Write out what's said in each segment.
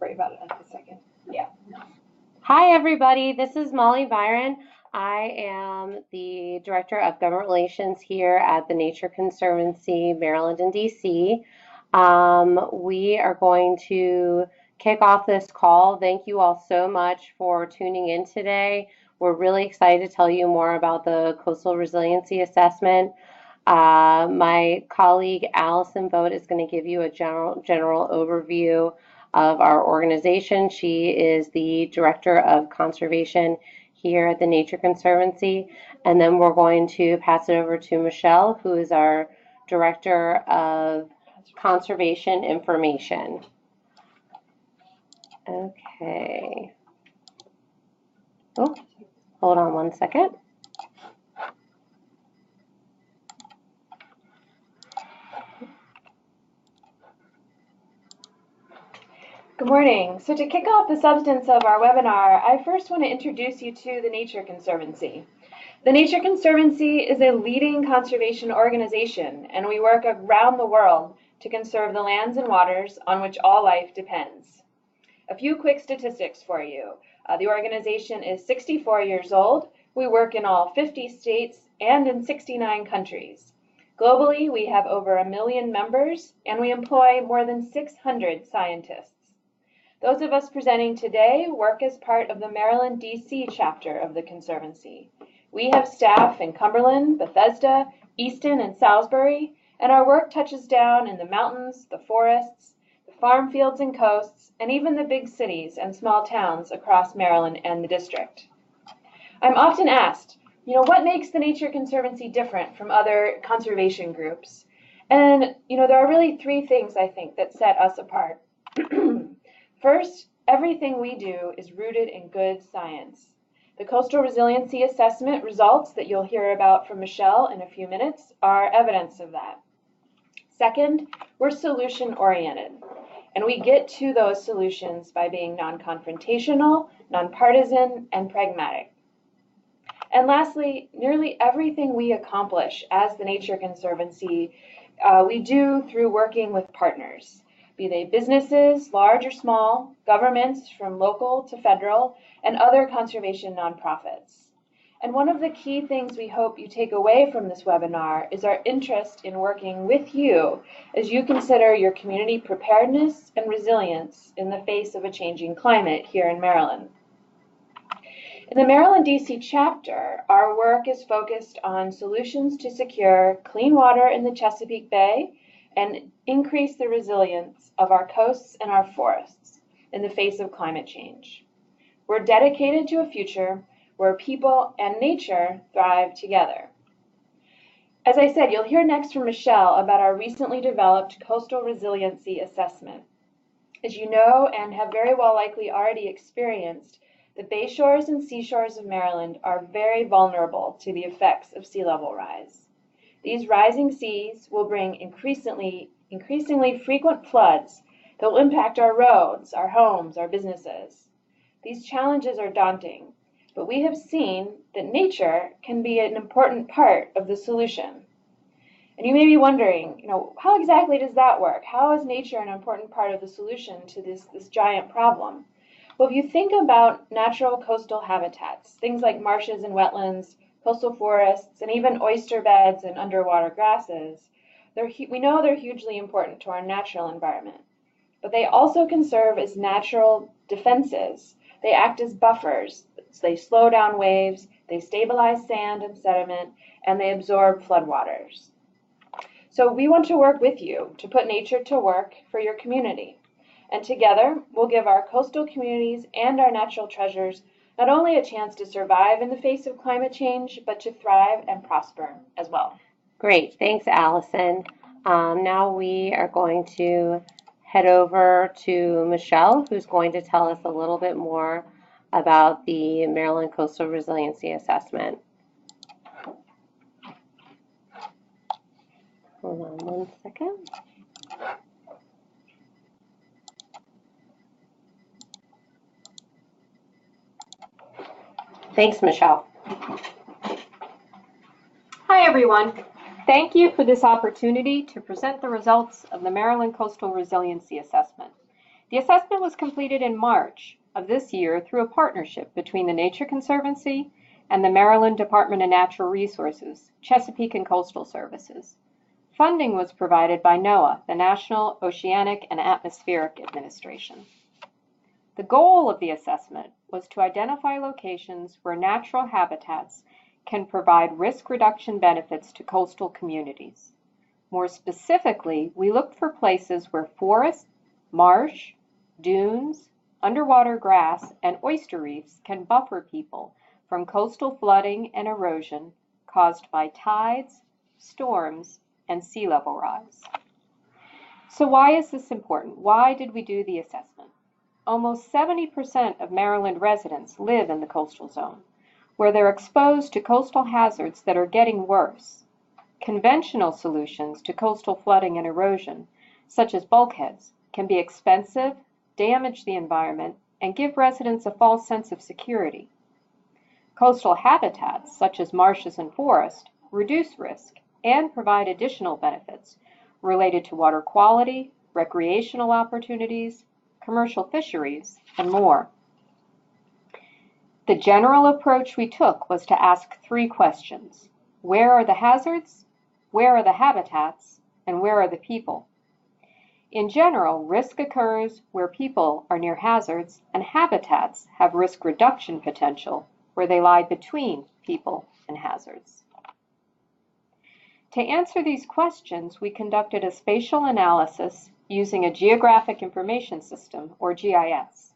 worry about it at the second. Yeah. Hi, everybody. This is Molly Byron. I am the Director of Government Relations here at the Nature Conservancy Maryland and DC. We are going to kick off this call. Thank you all so much for tuning in today. We're really excited to tell you more about the Coastal Resiliency Assessment. My colleague Allison Vogt is going to give you a general overview of our organization. She is the Director of Conservation here at the Nature Conservancy. And then we're going to pass it over to Michelle, who is our Director of Conservation Information. Okay. Oh, hold on one second. Good morning. So to kick off the substance of our webinar, I first want to introduce you to the Nature Conservancy. The Nature Conservancy is a leading conservation organization, and we work around the world to conserve the lands and waters on which all life depends. A few quick statistics for you. The organization is 64 years old. We work in all 50 states and in 69 countries. Globally, we have over 1 million members, and we employ more than 600 scientists. Those of us presenting today work as part of the Maryland DC chapter of the Conservancy. We have staff in Cumberland, Bethesda, Easton, and Salisbury, and our work touches down in the mountains, the forests, the farm fields and coasts, and even the big cities and small towns across Maryland and the district. I'm often asked, what makes the Nature Conservancy different from other conservation groups? And, there are really 3 things I think that set us apart. First, everything we do is rooted in good science. The Coastal Resiliency Assessment results that you'll hear about from Michelle in a few minutes are evidence of that. Second, we're solution-oriented, and we get to those solutions by being non-confrontational, nonpartisan, and pragmatic. And lastly, nearly everything we accomplish as the Nature Conservancy, we do through working with partners. Be they businesses, large or small, governments from local to federal, and other conservation nonprofits. And one of the key things we hope you take away from this webinar is our interest in working with you as you consider your community preparedness and resilience in the face of a changing climate here in Maryland. In the Maryland DC chapter, our work is focused on solutions to secure clean water in the Chesapeake Bay and increase the resilience of our coasts and our forests in the face of climate change. We're dedicated to a future where people and nature thrive together. As I said, you'll hear next from Michelle about our recently developed Coastal Resiliency Assessment. As you know and have very well likely already experienced, the bay shores and seashores of Maryland are very vulnerable to the effects of sea level rise. These rising seas will bring increasingly frequent floods that will impact our roads, our homes, our businesses. These challenges are daunting, but we have seen that nature can be an important part of the solution. And you may be wondering, how exactly does that work? How is nature an important part of the solution to this giant problem? Well, if you think about natural coastal habitats, things like marshes and wetlands, coastal forests, and even oyster beds and underwater grasses, we know they're hugely important to our natural environment. But they also can serve as natural defenses. They act as buffers. They slow down waves, they stabilize sand and sediment, and they absorb floodwaters. So we want to work with you to put nature to work for your community. And together, we'll give our coastal communities and our natural treasures not only a chance to survive in the face of climate change, but to thrive and prosper as well. Great, thanks, Allison. Now we are going to head over to Michelle, who's going to tell us a little bit more about the Maryland Coastal Resiliency Assessment. Hold on one second. Thanks, Michelle. Hi, everyone. Thank you for this opportunity to present the results of the Maryland Coastal Resiliency Assessment. The assessment was completed in March of this year through a partnership between the Nature Conservancy and the Maryland Department of Natural Resources, Chesapeake and Coastal Services. Funding was provided by NOAA, the National Oceanic and Atmospheric Administration. The goal of the assessment was to identify locations where natural habitats can provide risk reduction benefits to coastal communities. More specifically, we looked for places where forest, marsh, dunes, underwater grass, and oyster reefs can buffer people from coastal flooding and erosion caused by tides, storms, and sea level rise. So why is this important? Why did we do the assessment? Almost 70% of Maryland residents live in the coastal zone, where they're exposed to coastal hazards that are getting worse. Conventional solutions to coastal flooding and erosion, such as bulkheads, can be expensive, damage the environment, and give residents a false sense of security. Coastal habitats, such as marshes and forests, reduce risk and provide additional benefits related to water quality, recreational opportunities, commercial fisheries, and more. The general approach we took was to ask 3 questions. Where are the hazards? Where are the habitats? And where are the people? In general, risk occurs where people are near hazards, and habitats have risk reduction potential where they lie between people and hazards. To answer these questions, we conducted a spatial analysis using a Geographic Information System, or GIS.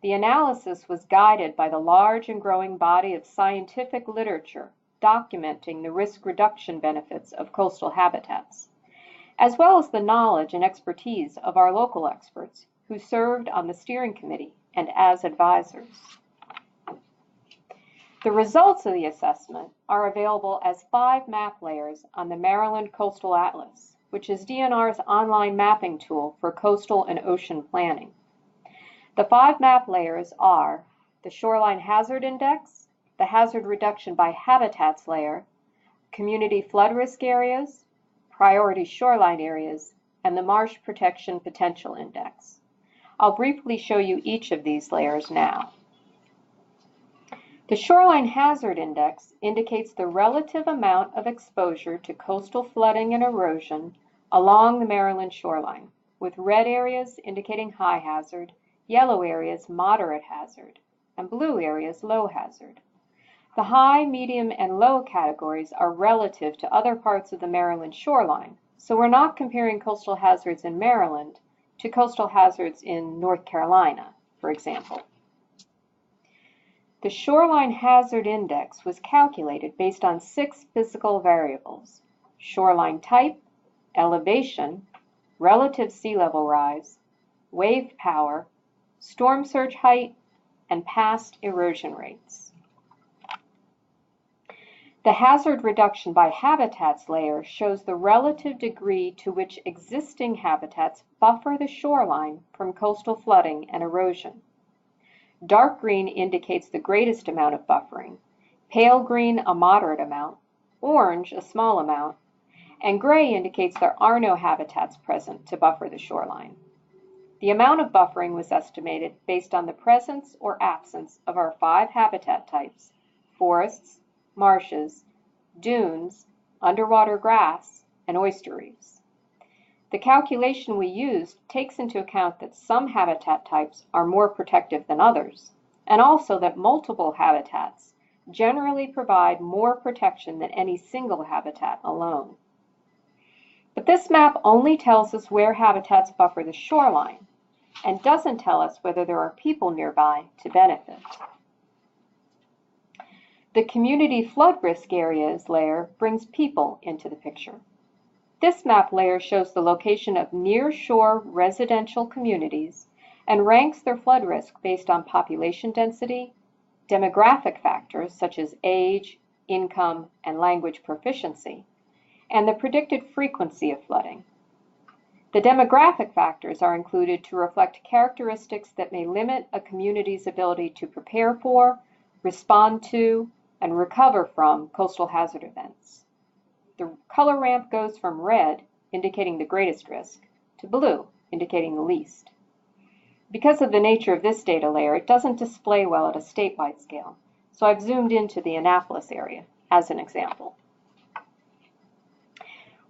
The analysis was guided by the large and growing body of scientific literature documenting the risk reduction benefits of coastal habitats, as well as the knowledge and expertise of our local experts who served on the steering committee and as advisors. The results of the assessment are available as 5 map layers on the Maryland Coastal Atlas, which is DNR's online mapping tool for coastal and ocean planning. The 5 map layers are the Shoreline Hazard Index, the Hazard Reduction by Habitats layer, Community Flood Risk Areas, Priority Shoreline Areas, and the Marsh Protection Potential Index. I'll briefly show you each of these layers now. The Shoreline Hazard Index indicates the relative amount of exposure to coastal flooding and erosion along the Maryland shoreline, with red areas indicating high hazard, yellow areas moderate hazard, and blue areas low hazard. The high, medium, and low categories are relative to other parts of the Maryland shoreline, so we're not comparing coastal hazards in Maryland to coastal hazards in North Carolina, for example. The Shoreline Hazard Index was calculated based on 6 physical variables: shoreline type, elevation, relative sea level rise, wave power, storm surge height, and past erosion rates. The Hazard Reduction by Habitats layer shows the relative degree to which existing habitats buffer the shoreline from coastal flooding and erosion. Dark green indicates the greatest amount of buffering, pale green a moderate amount, orange a small amount, and gray indicates there are no habitats present to buffer the shoreline. The amount of buffering was estimated based on the presence or absence of our 5 habitat types: forests, marshes, dunes, underwater grass, and oyster reefs. The calculation we used takes into account that some habitat types are more protective than others, and also that multiple habitats generally provide more protection than any single habitat alone. But this map only tells us where habitats buffer the shoreline and doesn't tell us whether there are people nearby to benefit. The Community Flood Risk Areas layer brings people into the picture. This map layer shows the location of near-shore residential communities and ranks their flood risk based on population density, demographic factors such as age, income, and language proficiency, and the predicted frequency of flooding. The demographic factors are included to reflect characteristics that may limit a community's ability to prepare for, respond to, and recover from coastal hazard events. The color ramp goes from red, indicating the greatest risk, to blue, indicating the least. Because of the nature of this data layer, it doesn't display well at a statewide scale, so I've zoomed into the Annapolis area as an example.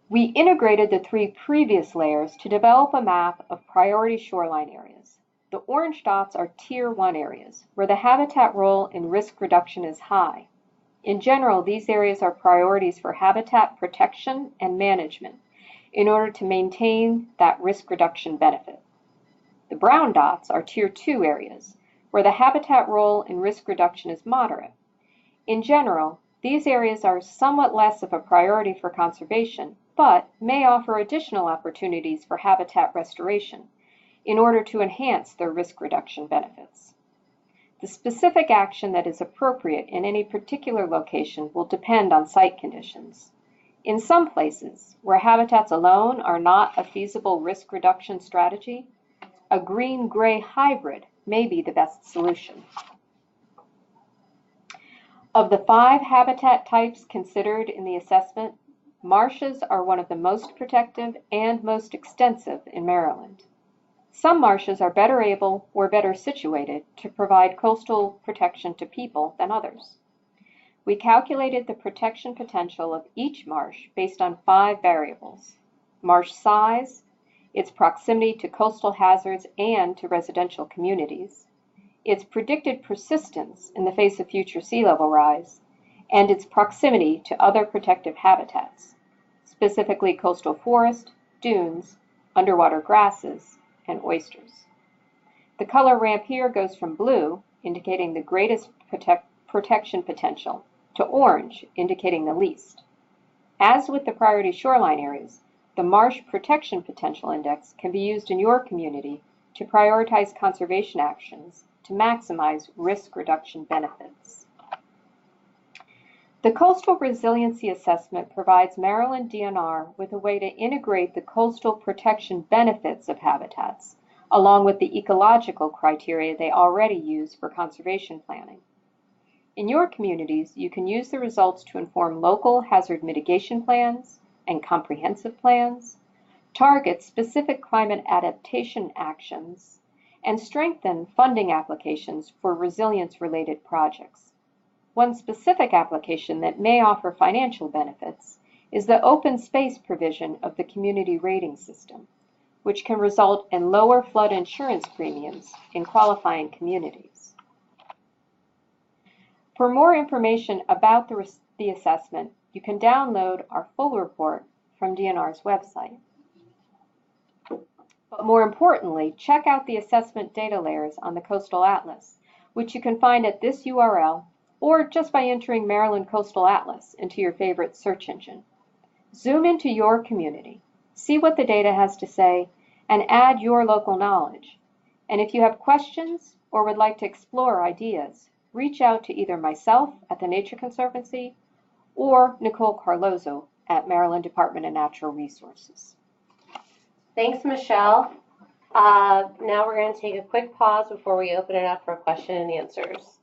We integrated the 3 previous layers to develop a map of priority shoreline areas. The orange dots are Tier 1 areas, where the habitat role in risk reduction is high. In general, these areas are priorities for habitat protection and management in order to maintain that risk reduction benefit. The brown dots are Tier 2 areas, where the habitat role in risk reduction is moderate. In general, these areas are somewhat less of a priority for conservation, but may offer additional opportunities for habitat restoration in order to enhance their risk reduction benefits. The specific action that is appropriate in any particular location will depend on site conditions. In some places, where habitats alone are not a feasible risk reduction strategy, a green-gray hybrid may be the best solution. Of the 5 habitat types considered in the assessment, marshes are one of the most protective and most extensive in Maryland. Some marshes are better able or better situated to provide coastal protection to people than others. We calculated the protection potential of each marsh based on 5 variables: marsh size, its proximity to coastal hazards and to residential communities, its predicted persistence in the face of future sea level rise, and its proximity to other protective habitats, specifically coastal forest, dunes, underwater grasses, and oysters. The color ramp here goes from blue, indicating the greatest protection potential, to orange, indicating the least. As with the priority shoreline areas, the Marsh Protection Potential Index can be used in your community to prioritize conservation actions to maximize risk reduction benefits. The Coastal Resiliency Assessment provides Maryland DNR with a way to integrate the coastal protection benefits of habitats, along with the ecological criteria they already use for conservation planning. In your communities, you can use the results to inform local hazard mitigation plans and comprehensive plans, target specific climate adaptation actions, and strengthen funding applications for resilience-related projects. One specific application that may offer financial benefits is the open space provision of the community rating system, which can result in lower flood insurance premiums in qualifying communities. For more information about the assessment, you can download our full report from DNR's website. But more importantly, check out the assessment data layers on the Coastal Atlas, which you can find at this URL or just by entering Maryland Coastal Atlas into your favorite search engine. Zoom into your community, see what the data has to say, and add your local knowledge. And if you have questions or would like to explore ideas, reach out to either myself at the Nature Conservancy or Nicole Carlozzo at Maryland Department of Natural Resources. Thanks, Michelle. Now we're going to take a quick pause before we open it up for question and answers.